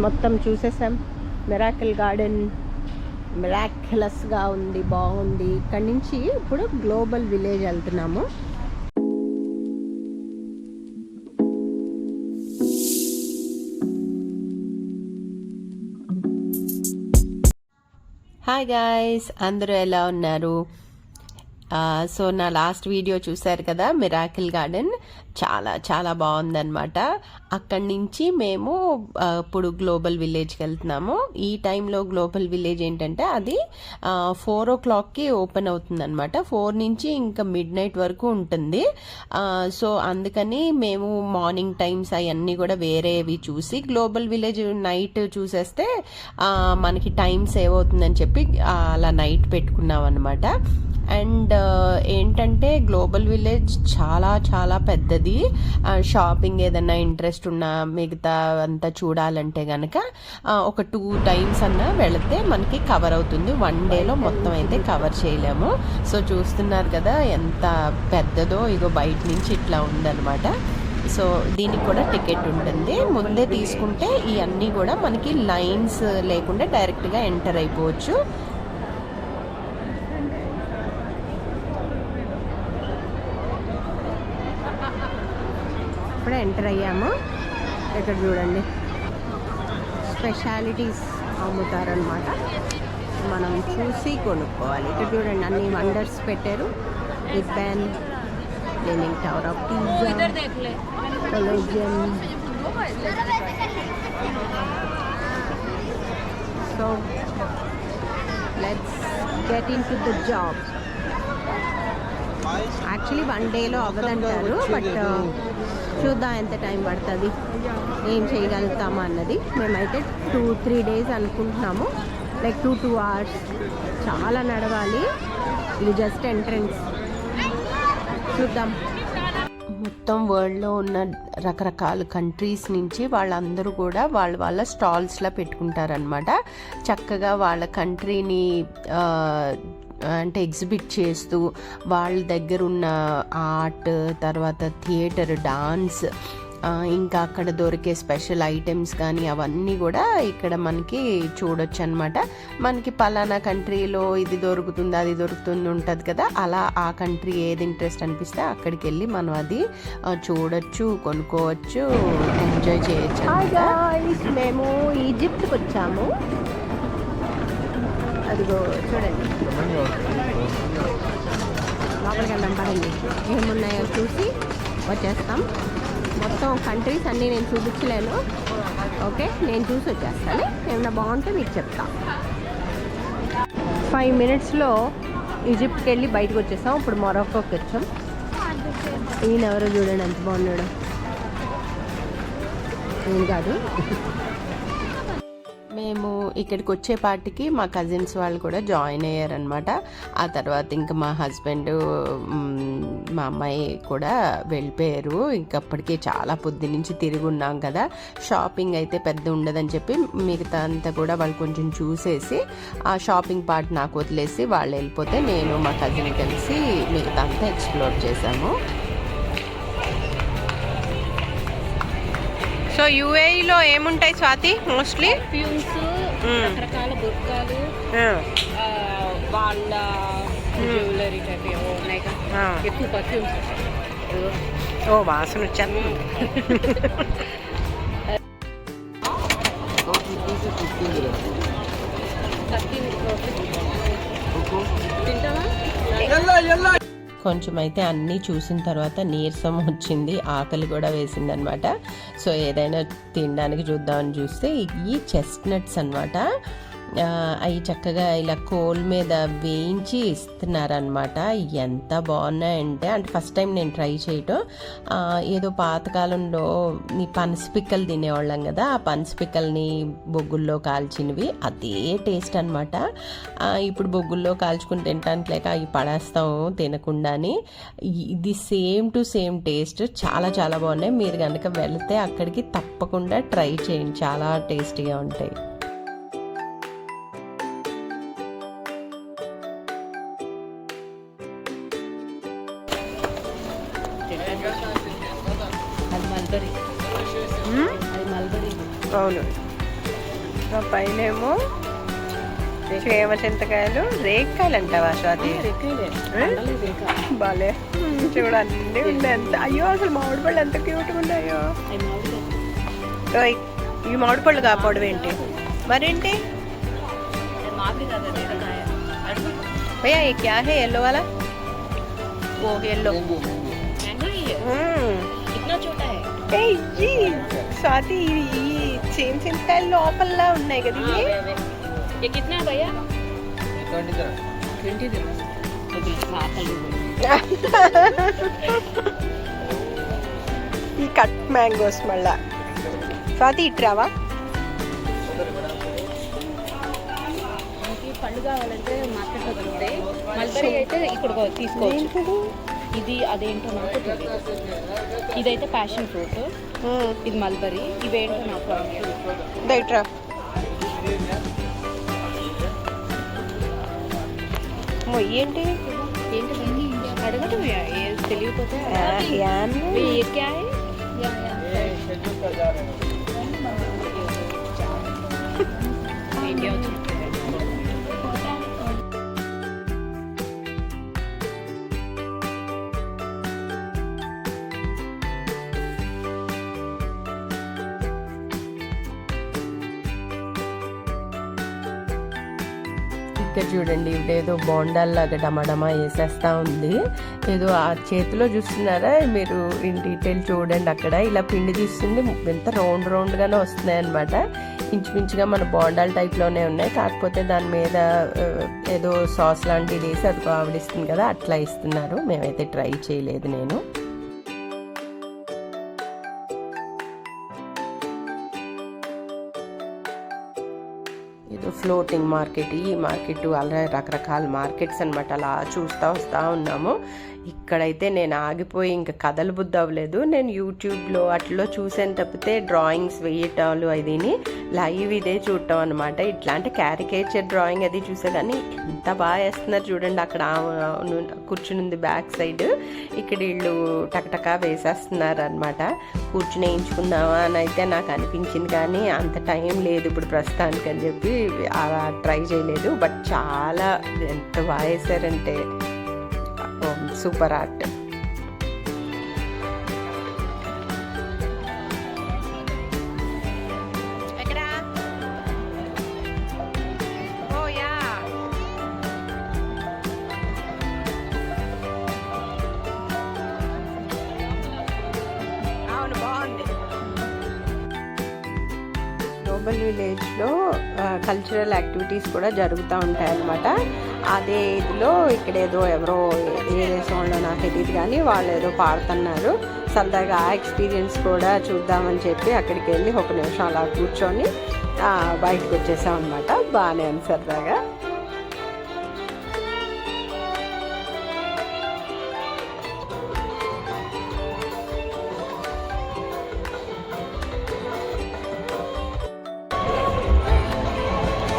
మొత్తం చూసేసాం. Miracle garden మిరాక్యులస్గా ఉంది, బాగుంది. ఇక్కడి నుంచి ఇప్పుడు గ్లోబల్ విలేజ్ వెళ్తున్నాము. హాయ్ గాయ్స్, అందరూ ఎలా ఉన్నారు? సో నా లాస్ట్ వీడియో చూశారు కదా, మిరాకిల్ గార్డెన్ చాలా చాలా బాగుందన్నమాట. అక్కడి నుంచి మేము ఇప్పుడు గ్లోబల్ విలేజ్కి వెళ్తున్నాము. ఈ టైంలో గ్లోబల్ విలేజ్ ఏంటంటే అది 4 o'clockకి ఓపెన్ అవుతుంది అనమాట. 4 నుంచి ఇంకా మిడ్ నైట్ వరకు ఉంటుంది. సో అందుకని మేము మార్నింగ్ టైమ్స్ అవన్నీ కూడా వేరేవి చూసి గ్లోబల్ విలేజ్ నైట్ చూసేస్తే మనకి టైం సేవ్ అవుతుందని చెప్పి అలా నైట్ పెట్టుకున్నాం అనమాట. అండ్ ఏంటంటే గ్లోబల్ విలేజ్ చాలా చాలా పెద్దది. షాపింగ్ ఏదైనా ఇంట్రెస్ట్ ఉన్నా మిగతా అంతా చూడాలంటే కనుక ఒక 2 times అన్నా వెళితే మనకి కవర్ అవుతుంది. 1 dayలో మొత్తం అయితే కవర్ చేయలేము. సో చూస్తున్నారు కదా ఎంత పెద్దదో, ఇగో బయట నుంచి ఇట్లా ఉందన్నమాట. సో దీనికి కూడా టికెట్ ఉంటుంది. ముందే తీసుకుంటే ఇవన్నీ కూడా మనకి లైన్స్ లేకుండా డైరెక్ట్గా ఎంటర్ అయిపోవచ్చు. ఇప్పుడే ఎంటర్ అయ్యాము. ఇక్కడ చూడండి స్పెషాలిటీస్ అమ్ముతారనమాట. మనం చూసి కొనుక్కోవాలి. ఇక్కడ చూడండి అన్ని వండర్స్ పెట్టారు. Big Ben, leaning tower of Pisa, Colosseum. So let's get in to the job. Actually 1 dayలో అవ్వదంటారు, బట్ చూద్దాం ఎంత టైం పడుతుంది, ఏం చేయగలుగుతామా అన్నది. మేమైతే 2-3 days అనుకుంటున్నాము. లైక్ 2 hours చాలా నడవాలి. ఇది జస్ట్ ఎంట్రన్స్. చూద్దాం. మొత్తం వరల్డ్లో ఉన్న రకరకాల కంట్రీస్ నుంచి వాళ్ళందరూ కూడా వాళ్ళ స్టాల్స్లో పెట్టుకుంటారనమాట. చక్కగా వాళ్ళ కంట్రీని అంటే ఎగ్జిబిట్ చేస్తూ వాళ్ళ దగ్గర ఉన్న ఆర్ట్, తర్వాత థియేటర్, డాన్స్, ఇంకా అక్కడ దొరికే స్పెషల్ ఐటమ్స్ కానీ అవన్నీ కూడా ఇక్కడ మనకి చూడొచ్చు అనమాట. మనకి పలానా కంట్రీలో ఇది దొరుకుతుంది, అది దొరుకుతుంది ఉంటుంది కదా, అలా ఆ కంట్రీ ఏది ఇంట్రెస్ట్ అనిపిస్తే అక్కడికి వెళ్ళి మనం అది చూడొచ్చు, కొనుక్కోవచ్చు, ఎంజాయ్ చేయొచ్చు. మేము ఈజిప్ట్కి వచ్చాము. అదిగో చూడండి, లోపలికి వెళ్దాం పడండి. ఏమున్నాయో చూసి వచ్చేస్తాం. మొత్తం కంట్రీస్ అన్నీ నేను చూపించలేను. ఓకే, నేను చూసి వచ్చేస్తాను. ఏమన్నా బాగుంటే మీకు చెప్తా. 5 minutesలో ఈజిప్ట్కి వెళ్ళి బయటకు వచ్చేస్తాం. ఇప్పుడు మొరాకోకి వచ్చాం. ఈయన ఎవరో చూడండి ఎంత బాగున్నాడు. నేను కాదు. మేము ఇక్కడికి వచ్చేపాటికి మా కజిన్స్ వాళ్ళు కూడా జాయిన్ అయ్యారనమాట. ఆ తర్వాత ఇంకా మా హస్బెండ్, మా అమ్మాయి కూడా వెళ్ళిపోయారు. ఇంకప్పటికీ చాలా పొద్దు నుంచి తిరిగి ఉన్నాం కదా, షాపింగ్ అయితే పెద్ద ఉండదని చెప్పి మిగతా అంతా కూడా వాళ్ళు కొంచెం చూసేసి ఆ షాపింగ్ పార్ట్ నాకు వదిలేసి వాళ్ళు వెళ్ళిపోతే నేను మా కజిన్ కలిసి మిగతా అంతా ఎక్స్ప్లోర్ చేసాము. సో యూఏఈలో ఏముంటాయి స్వాతి? మోస్ట్లీ పర్ఫ్యూమ్స్, రకరకాల బుర్కాలు, వాళ్ళ జ్యువెలరీ టైప్ ఉన్నాయి కదా, ఎక్కువ పర్ఫ్యూమ్స్. ఓ వాసన వచ్చాను. కొంచెం అయితే అన్నీ చూసిన తర్వాత నీరసం వచ్చింది, ఆకలి కూడా వేసింది అనమాట. సో ఏదైనా తినడానికి చూద్దామని చూస్తే ఈ చెస్ట్నట్స్ అనమాట. అవి చక్కగా ఇలా కోల్ మీద వేయించి ఇస్తున్నారనమాట. ఎంత బాగున్నాయంటే, అంటే ఫస్ట్ టైం నేను ట్రై చేయటం. ఏదో పాతకాలంలో ఈ పనసపిక్కలు తినేవాళ్ళం కదా, ఆ పనసపిక్కల్ని బొగ్గుల్లో కాల్చినవి అదే టేస్ట్ అనమాట. ఇప్పుడు బొగ్గుల్లో కాల్చుకుని తినడానికి లేక అవి పడేస్తాం తినకుండాని. ఇది సేమ్ టు సేమ్ టేస్ట్, చాలా చాలా బాగున్నాయి. మీరు కనుక వెళితే అక్కడికి తప్పకుండా ట్రై చేయండి, చాలా టేస్టీగా ఉంటాయి. అది మల్బరీ. అవును, ఆ పైనేమో చేమ చింతకాయలు, రేక్కాయలు అంటావా స్వాతి? బాలే చూడండి ఉండే ఎంత. అయ్యో అసలు మామిడి పళ్ళు ఎంత క్యూట్గా ఉన్నాయో. ఓయ్, ఈ మామిడి పళ్ళు కాపాడు ఏంటి మరేంటి भैया ये क्या है येलो वाला? वो येलो कितना छोटा है स्वाति సేమ్ చింతకాయలు లోపల ఉన్నాయి కదా ఇవి. ये कितना है भैया? 20 dirham. ఈ కట్ మ్యాంగోస్ మళ్ళా స్వాతి ఇట్రావా? పళ్ళు కావాలంటే మార్కెట్లో దొరుకుతాయి. మల్బరీ అయితే ఇక్కడ తీసుకోవచ్చు. ఇది అదేంటో నాకు తెలియదు. ఇదైతే ప్యాషన్ ఫ్రూట్, ఇది మల్బరీ. ఇవేంటో నాకు ఇట్రా ఏంటి అడగటం తెలియకపోతే ఇండియా వచ్చి ఇక్కడ చూడండి, ఇదేదో బోండాల్లాగా డమాడమా వేసేస్తా ఉంది. ఏదో ఆ చేతిలో చూస్తున్నారా మీరు, ఇన్ డీటెయిల్ చూడండి. అక్కడ ఇలా పిండి తీస్తుంది, ఎంత రౌండ్గానే వస్తున్నాయి అనమాట. ఇంచుమించుగా మన బోండాల్ టైప్లోనే ఉన్నాయి, కాకపోతే దాని మీద ఏదో సాస్ లాంటిది వేసి అది ఆవిడిస్తుంది కదా, అట్లా ఇస్తున్నారు. మేమైతే ట్రై చేయలేదు నేను. ఫ్లోటింగ్ మార్కెట్, ఈ మార్కెట్ అలా రకరకాల మార్కెట్స్ అనమాట. అలా చూస్తూ వస్తూ ఉన్నాము. ఇక్కడైతే నేను ఆగిపోయి ఇంకా కథలు బుద్ధి అవ్వలేదు. నేను యూట్యూబ్లో అట్లా చూసాను తప్పితే డ్రాయింగ్స్ వేయటాలు అదిని లైవ్ ఇదే చూడటం అనమాట. ఇట్లాంటి క్యారికేచర్ డ్రాయింగ్ అది చూసే కానీ ఎంత బాగా వేస్తున్నారు చూడండి. అక్కడ కూర్చుని బ్యాక్ సైడ్, ఇక్కడ వీళ్ళు టకటకా వేసేస్తున్నారు అనమాట. కూర్చుని వేయించుకుందామా అని అయితే నాకు అనిపించింది, కానీ అంత టైం లేదు ఇప్పుడు ప్రస్తుతానికి అని చెప్పి అలా ట్రై చేయలేదు. బట్ చాలా ఎంత బాగా వేసారంటే సూపర్ ఆర్ట్. గ్లోబల్ విలేజ్లో కల్చరల్ యాక్టివిటీస్ కూడా జరుగుతూ ఉంటాయి అన్నమాట. అదే ఇదిలో ఇక్కడ ఏదో ఎవరో ఏ దేశంలో నాకు తెలియదు కానీ వాళ్ళు ఏదో పాడుతున్నారు. సరదాగా ఆ ఎక్స్పీరియన్స్ కూడా చూద్దామని చెప్పి అక్కడికి వెళ్ళి ఒక నిమిషం అలా కూర్చొని బయటకు వచ్చేసాం అనమాట. బాగానే ఉంది సరదాగా.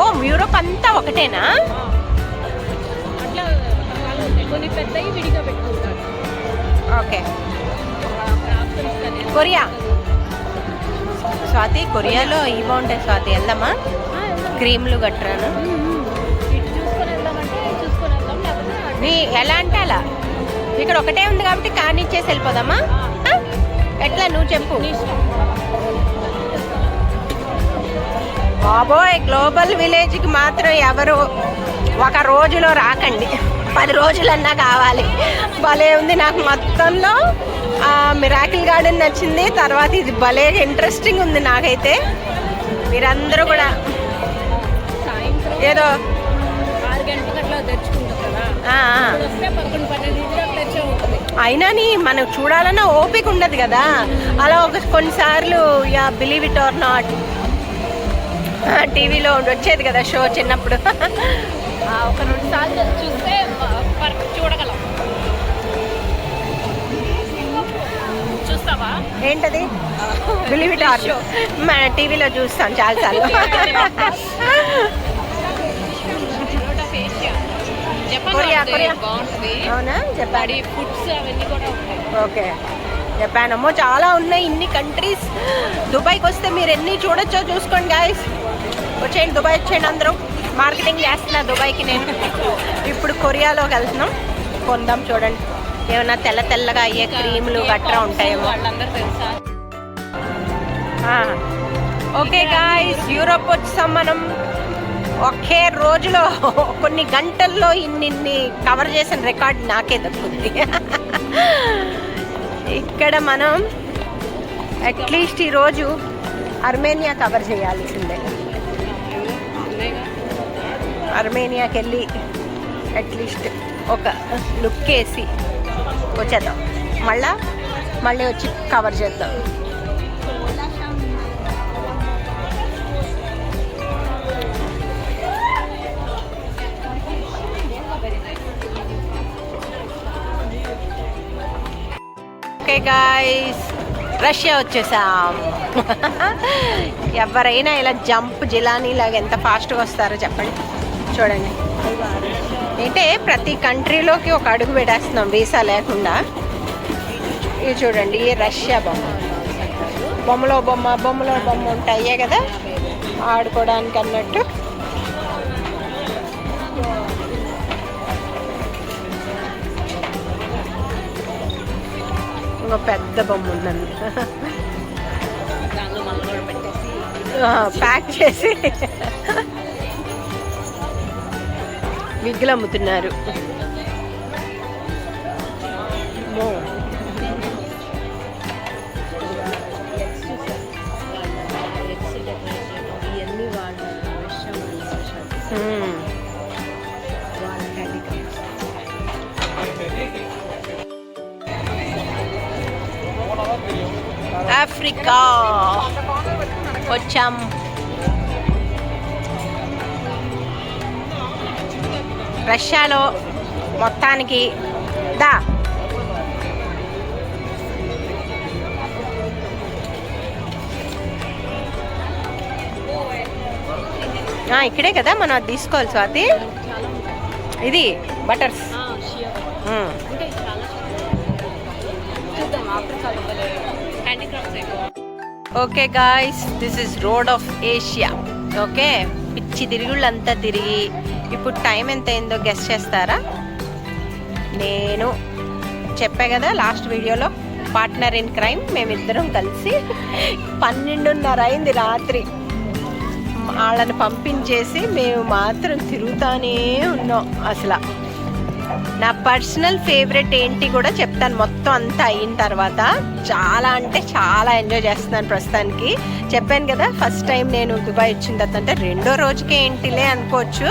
ఓ యూరోప్ అంతా ఒకటేనా? అట్లా కొన్ని పెద్దవి విడిగా పెట్టుకుంటారు. ఓకే. కొరియా స్వాతి, కొరియాలో ఈ బాగుంటాయి స్వాతి, వెళ్దామా? క్రీమ్లు గట్రాను ఇటు చూసుకొని వెళ్దామంటే చూసుకొని వెళ్దాం, లేకపోతే ఎలా అంటే అలా. ఇక్కడ ఒకటే ఉంది కాబట్టి కానిచ్చేసి వెళ్ళిపోదామా? ఎట్లా నువ్వు చెప్పు. బాబోయ్, గ్లోబల్ విలేజ్కి మాత్రం ఎవరు ఒక రోజులో రాకండి, 10 రోజులన్నా కావాలి. భలే ఉంది. నాకు మొత్తంలో మిరాకిల్ గార్డెన్ నచ్చింది. తర్వాత ఇది భలే ఇంట్రెస్టింగ్ ఉంది నాకైతే. మీరందరూ కూడా ఏదో 6 గంటలకు అట్లా తెచ్చుకుంటారు కదా, వస్తే 11-12 తెచ్చే ఉంటుంది. అయినాని మనం చూడాలన్నా ఓపిక ఉండదు కదా. అలా కొన్నిసార్లు yeah believe it or not టీవీలో వచ్చేది కదా షో చిన్నప్పుడు. ఒక 2 సార్లు చూస్తే చూడగలం. చూస్తావా? ఏంటది? బిలీవ్ ఇట్ ఆర్ టీవీలో చూస్తాను చాలాసార్లు. కొరియా బాగుంటుంది. అవునా? చెప్పండి. ఫుడ్స్ అవన్నీ కూడా ఉంటాయి. ఓకే. జపాన్ అమ్మో చాలా ఉన్నాయి, ఇన్ని కంట్రీస్. దుబాయ్కి వస్తే మీరు ఎన్ని చూడొచ్చో చూసుకోండి గాయస్. వచ్చేయండి దుబాయ్ వచ్చేయండి అందరూ. మార్కెటింగ్ చేస్తున్నా దుబాయ్కి నేను. ఇప్పుడు కొరియాలోకి వెళ్తున్నాం, కొందాం చూడండి. ఏమన్నా తెల్ల తెల్లగా అయ్యే క్రీములు గట్రా ఉంటాయేమో. వాళ్ళందరూ తెలుసా? ఓకే గాయస్, యూరోప్ వచ్చాం మనం. ఒకే రోజులో కొన్ని గంటల్లో ఇన్ని కవర్ చేసిన రికార్డ్ నాకే దక్కుతుంది. ఇక్కడ మనం అట్లీస్ట్ ఈరోజు అర్మేనియా కవర్ చేయాల్సిందే. అర్మేనియాకి వెళ్ళి అట్లీస్ట్ ఒక లుక్ వేసి వచ్చేద్దాం. మళ్ళీ వచ్చి కవర్ చేద్దాం. ఓకే గాయ్స్, రష్యా వచ్చేసాం. ఎవరైనా ఇలా జంప్ జిలానీ లాగా ఎంత ఫాస్ట్గా వస్తారో చెప్పండి. చూడండి, అంటే ప్రతి కంట్రీలోకి ఒక అడుగు పెట్టేస్తున్నాం వీసా లేకుండా. ఇది చూడండి, ఈ రష్యా బొమ్మలో బొమ్మ ఉంటాయే కదా ఆడుకోవడానికి అన్నట్టు. ఒక పెద్ద బొమ్మ ఉందండి, ప్యాక్ చేసి విగ్గులు అమ్ముతున్నారు. ఆఫ్రికా వచ్చాం. రష్యాలో మొత్తానికి దా ఇక్కడే కదా మనం అది తీసుకోవాలి స్వాతి. ఇది butters. Okay guys, this is road of Asia. Okay, పిచ్చి తిరుగుళ్ళంతా తిరిగి ఇప్పుడు టైం ఎంత అయిందో గెస్ చేస్తారా? నేను చెప్పా కదా లాస్ట్ వీడియోలో, పార్ట్నర్ ఇన్ క్రైమ్. మేమిద్దరం కలిసి 12:30 అయింది రాత్రి. వాళ్ళని పంపించేసి మేము మాత్రం తిరుగుతానే ఉన్నాం. అసలు నా పర్సనల్ ఫేవరెట్ ఏంటి కూడా చెప్తాను మొత్తం అంతా అయిన తర్వాత. చాలా అంటే చాలా ఎంజాయ్ చేస్తున్నాను ప్రస్తుతానికి. చెప్పాను కదా ఫస్ట్ టైం నేను దుబాయ్ వచ్చిన తర్వాత, అంటే రెండో రోజుకే ఏంటిలే అనుకోవచ్చు,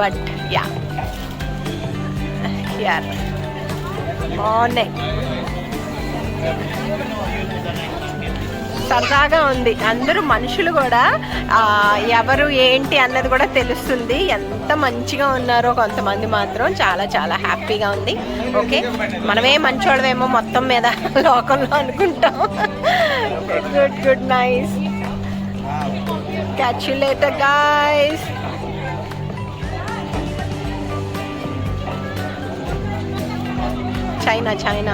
బట్ యార్ బాగున్నాయి, సరదాగా ఉంది. అందరూ మనుషులు కూడా ఎవరు ఏంటి అన్నది కూడా తెలుస్తుంది. ఎంత మంచిగా ఉన్నారో కొంతమంది మాత్రం. చాలా చాలా హ్యాపీగా ఉంది. ఓకే, మనమే మంచోళ్ళమేమో మొత్తం మీద లోకంలో అనుకుంటాం. Good nice, catch you later guys. China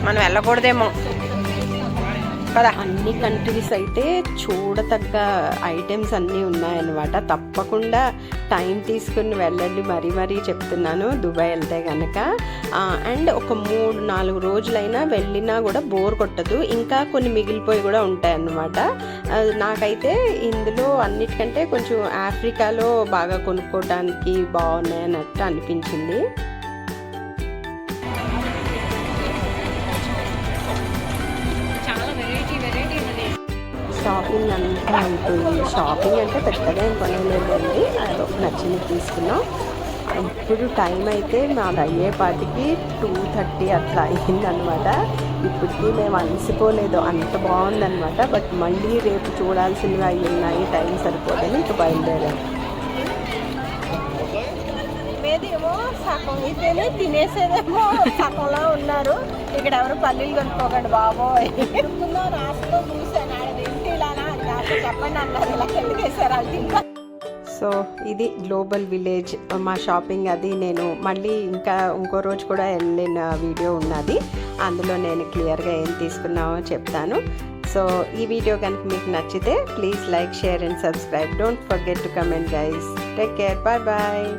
మనం వెళ్ళకూడదేమో కదా. అన్ని కంట్రీస్ అయితే చూడతగ్గ ఐటమ్స్ అన్నీ ఉన్నాయన్నమాట. తప్పకుండా టైం తీసుకుని వెళ్ళండి, మరీ చెప్తున్నాను దుబాయ్ వెళ్తే కనుక. అండ్ ఒక 3-4 రోజులైనా వెళ్ళినా కూడా బోర్ కొట్టదు. ఇంకా కొన్ని మిగిలిపోయి కూడా ఉంటాయన్నమాట. నాకైతే ఇందులో అన్నిటికంటే కొంచెం ఆఫ్రికాలో బాగా కొనుక్కోవడానికి బాగున్నాయన్నట్టు అనిపించింది. షాపింగ్ అంతా ఉంటుంది. షాపింగ్ అంటే పెద్దగా ఏం కొనలేదండి, నచ్చింది తీసుకున్నాం. ఇప్పుడు టైం అయితే మాది అయ్యేపాటికి 2:30 అట్లా అయిందనమాట. ఇప్పటికీ మేము అలసిపోలేదు, అంత బాగుందనమాట. బట్ మళ్ళీ రేపు చూడాల్సినవి అవి ఉన్నాయి, టైం సరిపోదని ఇంకా బయలుదేరాం. ఏమో సగం అయితేనే తినేసేదేమో సగంలా ఉన్నారు. ఇక్కడ ఎవరు పల్లీలు కొనుక్కోకండి బాబోయ్. రాష్ట్రంలో చూసాను, ఏంటి ఇలానా అది నాకు చెప్పండి అన్నారు. ఇలా కిందకేసారు వాళ్ళు. సో ఇది గ్లోబల్ విలేజ్ మా షాపింగ్. అది నేను మళ్ళీ ఇంకో రోజు కూడా వెళ్ళిన వీడియో ఉన్నది, అందులో నేను క్లియర్గా ఏం తీసుకున్నామో చెప్తాను. సో ఈ వీడియో కనుక మీకు నచ్చితే please like, share and subscribe. Don't forget to comment guys. Take care. Bye bye.